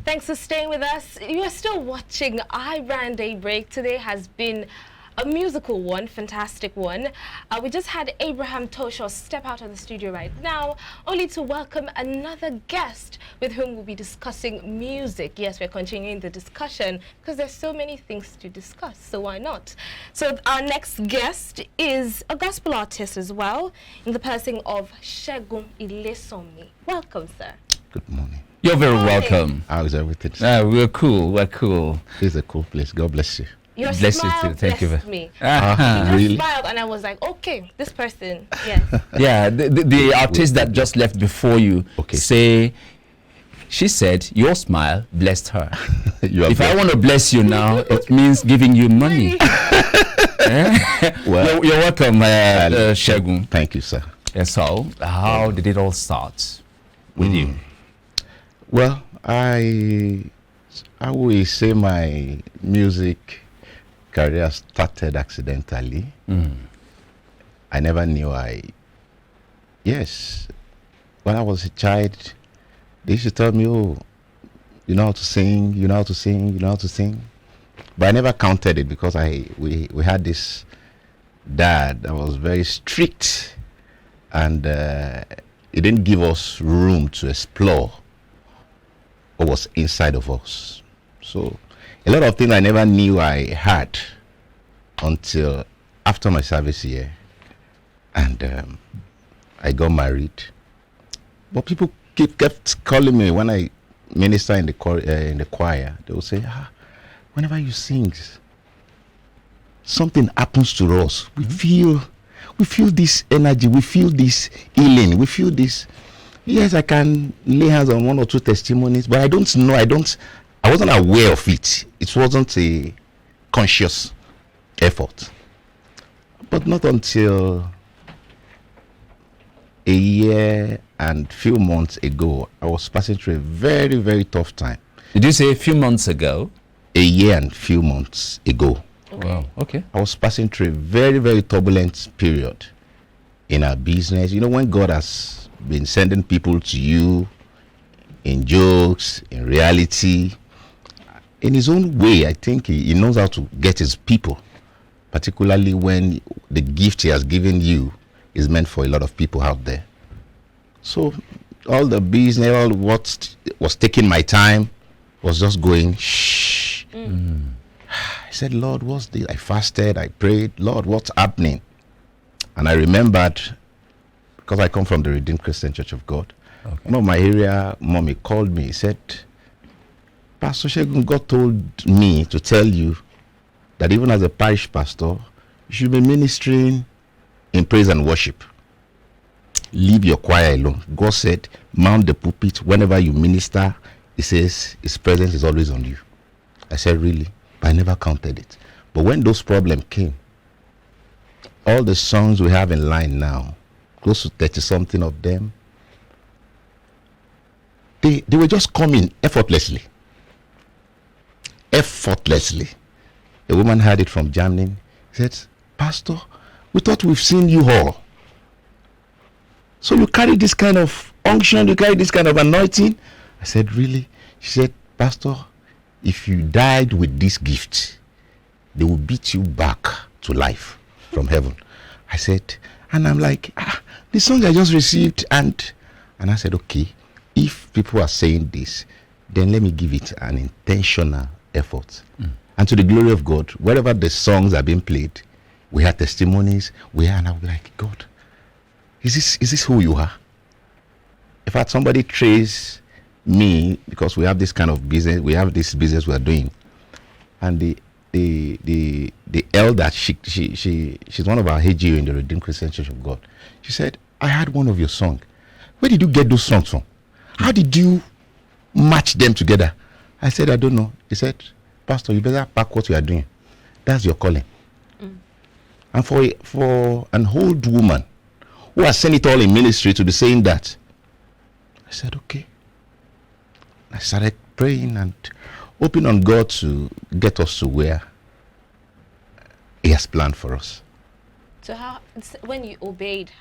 Thanks for staying with us. You are still watching iBrand Daybreak. Today has been a musical one, fantastic one. We just had Abraham Toshaw step out of the studio right now, only to welcome another guest with whom we'll be discussing music. Yes, we're continuing the discussion because there's so many things to discuss, so why not? So our next guest is a gospel artist as well, in the person of Segun Ilesanmi. Welcome, sir. Good morning. You're very welcome. How is everything? We're cool. We're cool. It's a cool place. God bless you. Your Bless you smile too. Thank you. blessed me. You Really? just smiled and I was like, okay, this person, yes. Yeah, the artist that just left before you she said your smile blessed her. If I want to bless you now, it means giving you money. Well, you're welcome, Segun. Thank you, sir. Yeah, so, how did it all start with you? Well, I will say my music career started accidentally. I never knew yes, when I was a child, they used to tell me, oh, you know how to sing, you know how to sing, you know how to sing. But I never counted it because we had this dad that was very strict, and he didn't give us room to explore what was inside of us. So a lot of things I never knew I had until after my service year, and I got married. But people kept calling me when I minister in the choir. They will say, whenever you sing, something happens to us. We feel this energy, we feel this healing, we feel this. Yes, I can lay hands on one or two testimonies, but I don't know. I wasn't aware of it. It wasn't a conscious effort. But not until a year and few months ago, I was passing through a very, very tough time. Did you say a few months ago? A year and few months ago. Okay. Wow, okay. I was passing through a very, very turbulent period in our business. You know, when God has been sending people to you in jokes, in reality, in his own way, I think he knows how to get his people, particularly when the gift he has given you is meant for a lot of people out there. So all the business, all what was taking my time was just going shh. I said, Lord, what's this? I fasted, I prayed, Lord, what's happening? And I remembered, because I come from the Redeemed Christian Church of God. Okay. One of my area mommy called me. He said, Pastor Segun, God told me to tell you that even as a parish pastor, you should be ministering in praise and worship. Leave your choir alone. God said, mount the pulpit. Whenever you minister, he says his presence is always on you. I said, really? But I never counted it. But when those problems came, all the songs we have in line now, close to 30-something of them, they were just coming effortlessly. Effortlessly. A woman heard it from Germany. Said, Pastor, we thought we've seen you all. So you carry this kind of unction, you carry this kind of anointing? I said, really? She said, Pastor, if you died with this gift, they will beat you back to life from heaven. I said, and I'm like, the song I just received, and I said, okay, if people are saying this, then let me give it an intentional effort. And to the glory of God, wherever the songs are being played, we had testimonies, and I'll be like, God, is this who you are? In fact, somebody traced me, because we have this kind of business, we have this business we are doing, and the elder, she's one of our HGU in the Redeemed Christian Church of God. She said, I had one of your songs. Where did you get those songs from? How did you match them together? I said, I don't know. He said, Pastor, you better pack what you are doing. That's your calling. And for an old woman who has seen it all in ministry to be saying that, I said, okay. I started praying and hoping on God to get us to where he has planned for us. So when you obeyed,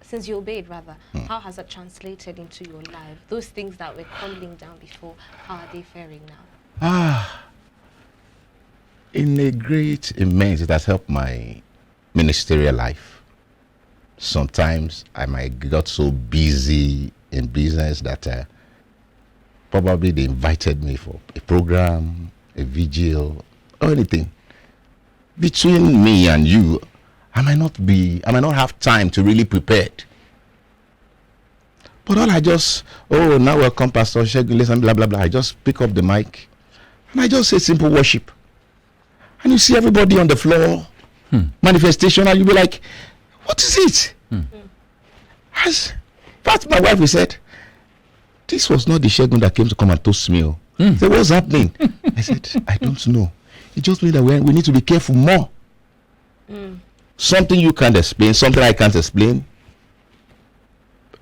since you obeyed rather, how has that translated into your life? Those things that were crumbling down before, how are they faring now? In a great, immense, it has helped my ministerial life. Sometimes I might got so busy in business that probably they invited me for a program, a vigil, or anything. Between me and you, I might not have time to really prepare. But all I just, now welcome Pastor Shegun, listen, blah, blah, blah. I just pick up the mic and I just say simple worship. And you see everybody on the floor, manifestation, and you'll be like, what is it? As part my wife, we said, this was not the Shegun that came to come and toast me. He said, what's happening? I said, I don't know. It just means that we need to be careful more. Something you can't explain, something I can't explain.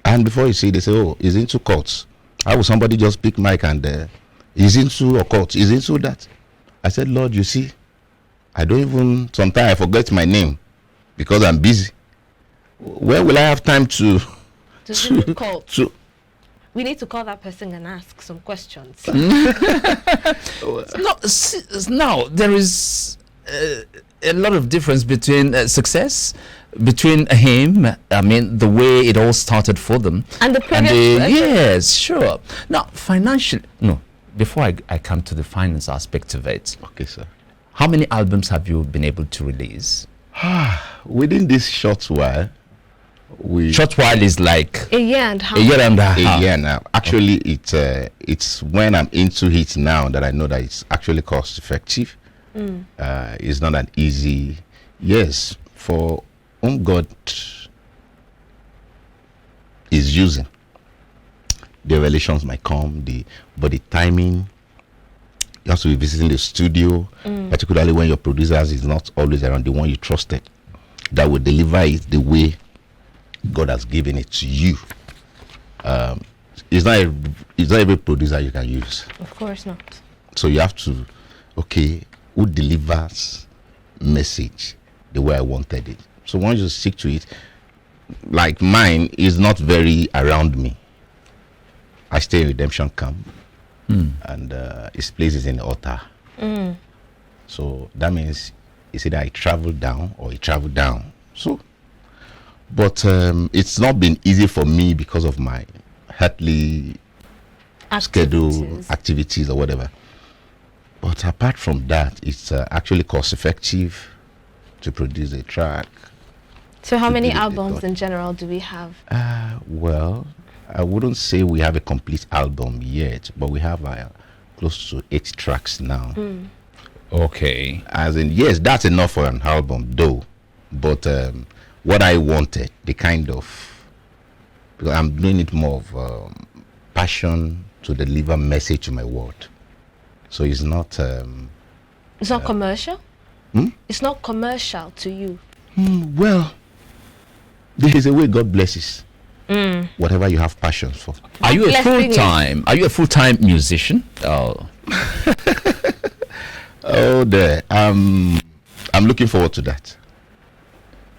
And before you see, they say, he's into cults. How will somebody just pick mic and he's into a cult, he's into that? I said, Lord, you see, I don't even, sometimes I forget my name because I'm busy. Where will I have time to we need to call that person and ask some questions. Now, there is a lot of difference between success, between him, I mean, the way it all started for them. And the previous... yes, sure. Now, financially, no, before I come to the finance aspect of it. Okay, sir. How many albums have you been able to release? Within this short while, short while is like a year and a half. A year and a half. A year now. Actually, it's when I'm into it now that I know that it's actually cost effective. It's not an easy. Yes, for whom God is using, the revelations might come. But the timing. You have to be visiting the studio, particularly when your producers is not always around, the one you trusted, that will deliver it the way God has given it to you. It's not every producer you can use. Of course not. So you have to, who delivers message the way I wanted it. So once you stick to it, like mine is not very around me. I stay in redemption camp. And his place is in the altar. So that means it's either I travel down or he travel down. So, but it's not been easy for me because of my earthly schedule, activities or whatever. But apart from that, it's actually cost effective to produce a track. So how many albums in general do we have? Well, I wouldn't say we have a complete album yet, but we have close to 8 tracks now. Okay. As in, yes, that's enough for an album, though. But what I wanted, because I'm doing it more of passion to deliver message to my world. So it's not... it's not commercial? It's not commercial to you? Well, there is a way God blesses. Whatever you have passion for. Are you a full-time musician? Oh. There. I'm looking forward to that.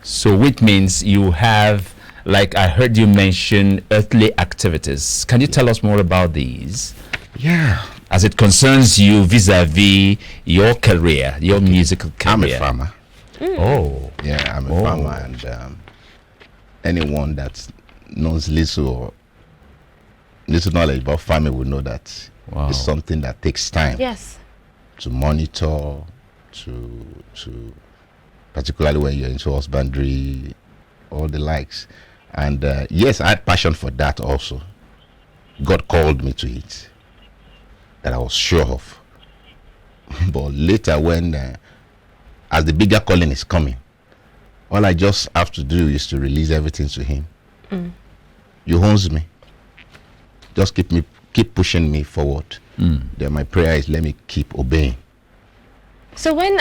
So which means you have, like I heard you mention, earthly activities. Can you tell us more about these? Yeah. As it concerns you vis-a-vis your career, your musical career. I'm a farmer. Oh. Yeah, I'm a farmer, and anyone that knows little knowledge about farming will know that it's something that takes time. Yes. To monitor, to particularly when you're into husbandry, all the likes. And yes, I had passion for that also. God called me to it, that I was sure of. But later when, as the bigger calling is coming, all I just have to do is to release everything to him. You owns me. Just keep pushing me forward. Then my prayer is, let me keep obeying. So when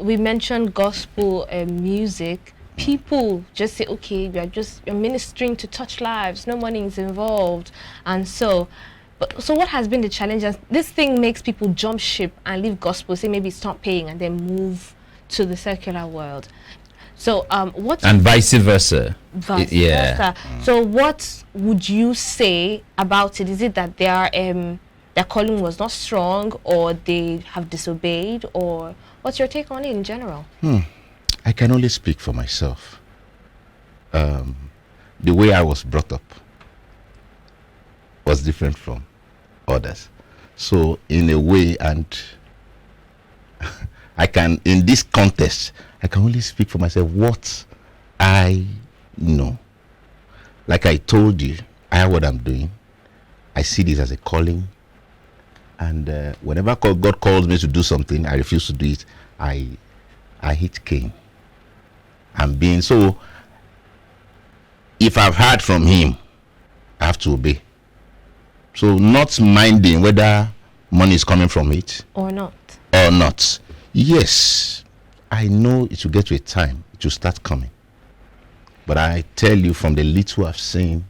we mentioned gospel music, people just say, okay, you're ministering to touch lives, no money is involved, and so what has been the challenge? This thing makes people jump ship and leave gospel, say maybe it's not paying, and then move to the secular world. So what and vice versa. Yeah. So what would you say about it? Is it that their calling was not strong, or they have disobeyed, or what's your take on it in general? I can only speak for myself. The way I was brought up was different from others. So in a way, and I can, in this context, I can only speak for myself what I know. Like I told you, I have what I'm doing. I see this as a calling. And whenever God calls me to do something, I refuse to do it. I hit Cain. I'm being so. If I've heard from him, I have to obey. So not minding whether money is coming from it or not. Yes, I know it will get to a time it will start coming. But I tell you, from the little I've seen,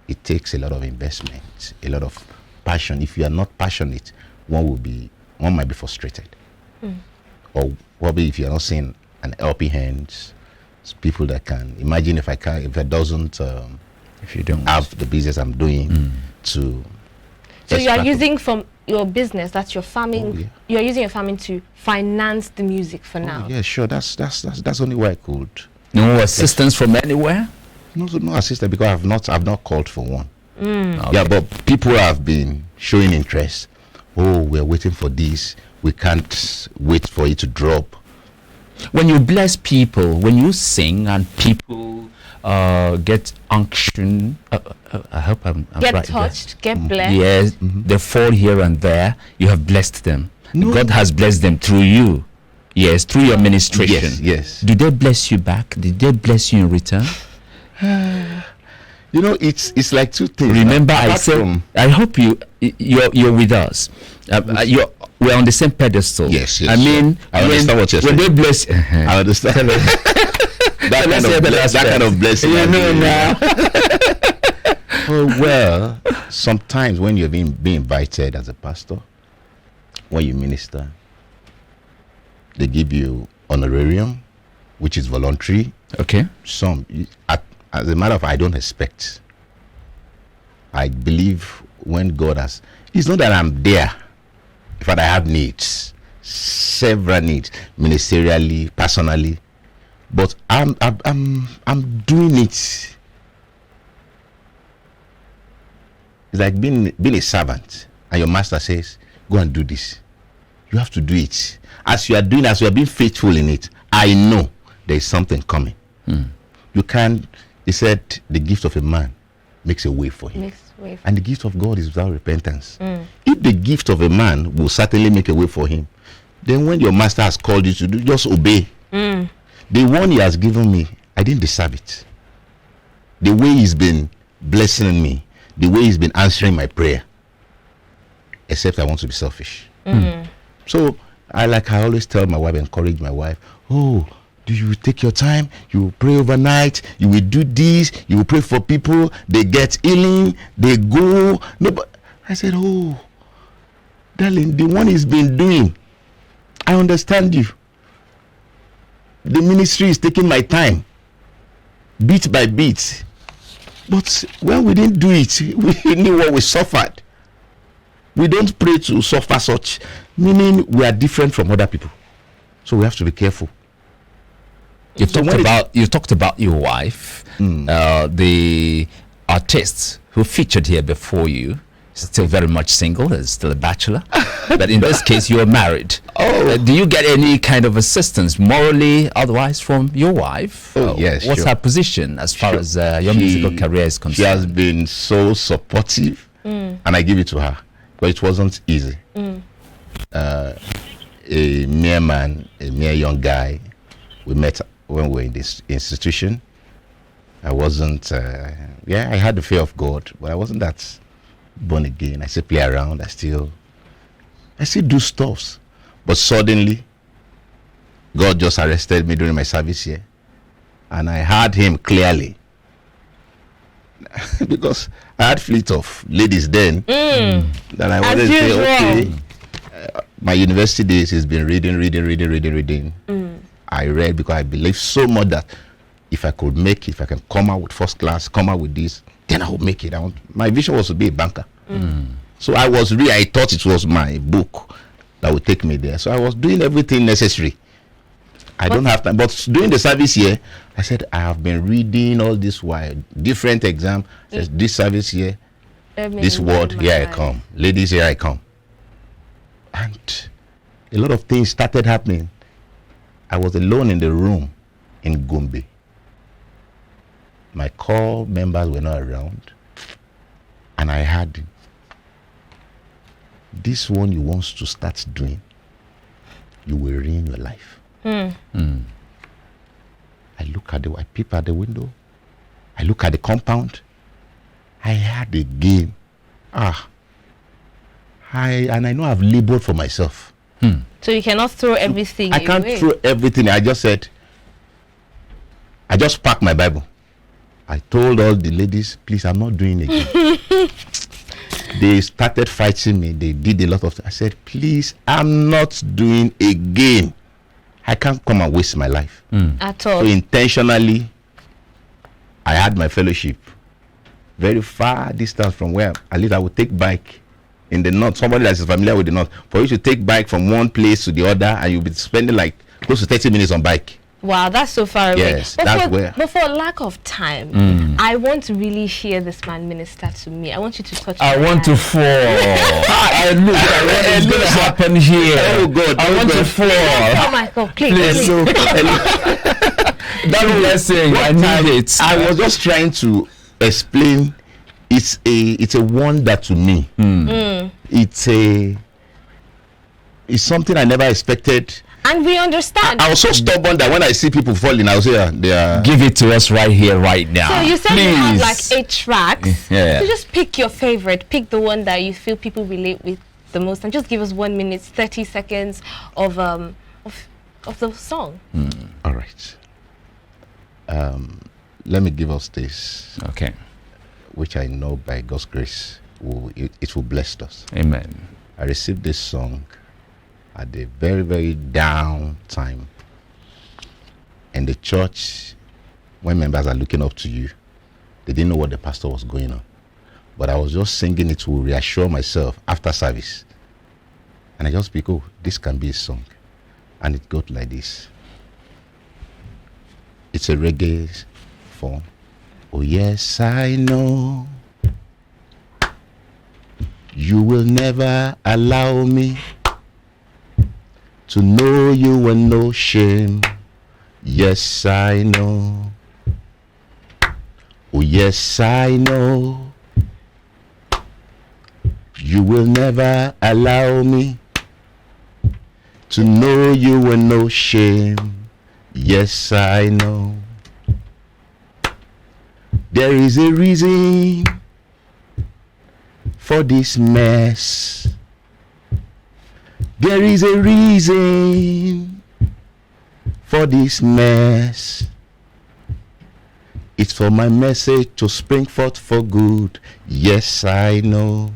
it takes a lot of investment, a lot of passion. If you are not passionate, one might be frustrated. Or probably if you are not seeing an helping hand, people that can imagine if I doesn't if you don't have the business I'm doing to. So you are using from your business, that's your farming. Oh, yeah. You are using your farming to finance the music for now. Yeah, sure. That's only way I could. No assistance from anywhere. No assistance, because I've not called for one. Okay. Yeah, but people have been showing interest. Oh, we're waiting for this. We can't wait for it to drop. When you bless people, when you sing and people get unction, I hope I'm get right touched, get blessed. Yes, they fall here and there. You have blessed them. No. God has blessed them through you. Yes, through your ministration. Yes. Do they bless you back? Did they bless you in return? You know, it's like two things. Remember, I said, I hope you're with us. We're on the same pedestal. Yes. I mean, I understand what you're saying. When they bless, I understand. that kind of blessing. You know now. Oh, well, sometimes when you're being invited as a pastor, when you minister, they give you honorarium, which is voluntary. Okay. Some, as a matter of fact, I don't expect. I believe when God has, it's not that I'm there. In fact, I have needs, several needs, ministerially, personally, but I'm doing it. It's like being a servant, and your master says, "Go and do this." You have to do it. As you are doing, as you are being faithful in it, I know there is something coming. You can't. He said, "The gift of a man makes a way for him." And the gift of God is without repentance. If the gift of a man will certainly make a way for him, then when your master has called you to do, just obey. The one he has given me, I didn't deserve it. The way he's been blessing me, the way he's been answering my prayer, except I want to be selfish. So I always tell my wife, encourage my wife, oh, do you take your time? You will pray overnight. You will do this. You will pray for people. They get healing. They go. No, but I said, oh, darling, the one he's been doing, I understand you. The ministry is taking my time, bit by bit. But when we didn't do it, we knew what we suffered. We don't pray to suffer such, meaning we are different from other people. So we have to be careful. You talked about your wife, the artist who featured here before you, still very much single, is still a bachelor. But in this case, you are married. Do you get any kind of assistance, morally, otherwise, from your wife? Yes. What's her position as far as your musical career is concerned? She has been so supportive, and I give it to her. But it wasn't easy. A mere man, a mere young guy, we met when we were in this institution. I wasn't, I had the fear of God, but I wasn't that born again. I still play around, I still do stuffs. But suddenly, God just arrested me during my service here. And I heard him clearly. Because I had fleet of ladies then. Then I wanted to say, okay, my university days has been reading. I read because I believe so much that if I could make it, if I can come out with first class, come out with this, then I would make it. My vision was to be a banker. So I thought it was my book that would take me there. So I was doing everything necessary. I don't have time. But during the service here, I said, I have been reading all this while, different exam. Says this service here, this word, here I come. Ladies, here I come. And a lot of things started happening. I was alone in the room in Gombe. My core members were not around. And I had this one you want to start doing, you will ruin your life. I look at I peep at the window. I look at the compound. I had a game. And I know I've labored for myself. So you cannot throw everything I can't throw everything. I just packed my Bible. I told all the ladies, please, I'm not doing it again. They started fighting me. They did a lot of things. I said, please, I'm not doing again. I can't come and waste my life. At all. So intentionally, I had my fellowship very far distance from where at least I would take bike in the north. Somebody that is familiar with the north, for you to take bike from one place to the other, and you'll be spending like close to 30 minutes on bike. Wow, that's so far away. Yes, but for lack of time, I want to really hear this man minister to me. I want you to touch I want to fall. I look, what's going to happen here? Oh God, I want to fall. Oh my God, please. So, that blessing, I need it. I was just trying to explain. It's a wonder to me. It's something I never expected. And we understand. I was so stubborn that when I see people falling, I'll say, they are. Give it to us right here, right now. So you said you have like 8 tracks. Yeah. So just pick your favorite. Pick the one that you feel people relate with the most, and just give us 1 minute, 30 seconds of the song. All right. Let me give us this. Okay. Which I know by God's grace it will bless us. Amen. I received this song at a very, very down time. In the church, when members are looking up to you, they didn't know what the pastor was going on. But I was just singing it to reassure myself after service. And I just speak, this can be a song. And it goes like this. It's a reggae form. Oh yes, I know you will never allow me to know you and no shame. Yes, I know. Oh yes, I know you will never allow me to know you and no shame. Yes, I know. There is a reason for this mess. There is a reason for this mess. It's for my message to spring forth for good. Yes, I know.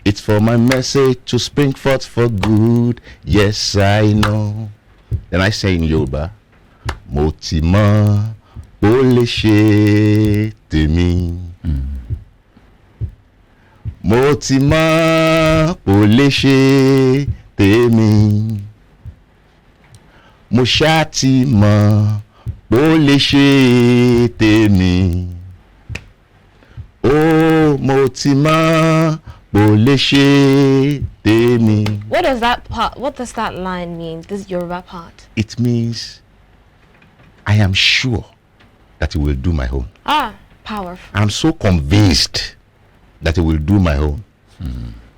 It's for my message to spring forth for good. Yes, I know. Then I say in Yoruba, Motima Ole she temi. Motima Ole she temi. Moshatima Ole she temi. Oh, Motima Ole she temi. What does that line mean? This Yoruba part. It means I am sure that he will do my own. Powerful. I'm so convinced that he will do my own.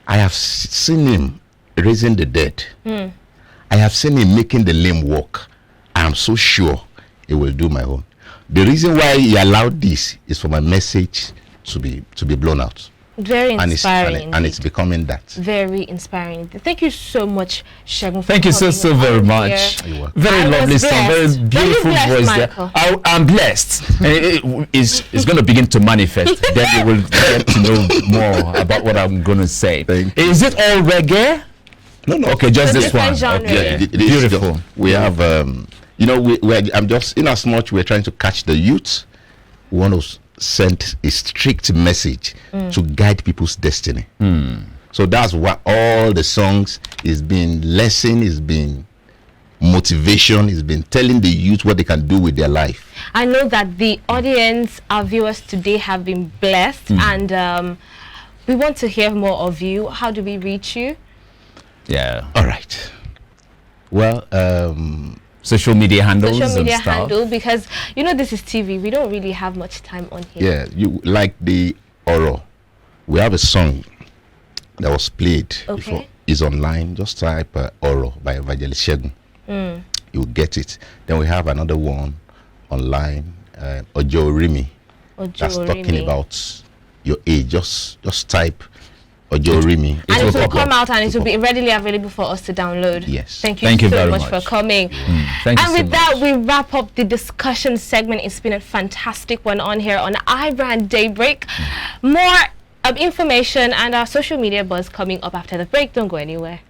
I have seen him raising the dead. I have seen him making the lame walk. I am so sure he will do my own. The reason why he allowed this is for my message to be blown out. Very inspiring. And it's becoming that. Very inspiring. Thank you so much, Segun. Thank you so very much. Very lovely song, very beautiful voice there. I'm blessed. It's going to begin to manifest. Then you will get to know more about what I'm going to say. Is it all reggae? No. Okay, just So this one. different genre. Okay. It is Beautiful. just- we have, I'm just, in as much we're trying to catch the youth, we want to send a strict message to guide people's destiny. So that's what all the songs is being lesson, is being motivation, is been telling the youth what they can do with their life. I know that the audience, our viewers today have been blessed, and we want to hear more of you. How do we reach you? Yeah. All right. Well, Social media handles Social media and stuff. handle, because you know this is TV. We don't really have much time on here. yeah, you like the Oro. We have a song that was played before. It's online. Just type Oro by Evangelist Shegun. You'll get it. Then we have another one online, Ojo Rimi. That's talking about your age. Just type Ojo Rimi. And it will come out, and it will be readily available for us to download. Yes. Thank you so very much much for coming. Thank you And so with that, much. we wrap up the discussion segment. It's been a fantastic one on here on iBrand Daybreak. More information and our social media buzz coming up after the break. Don't go anywhere.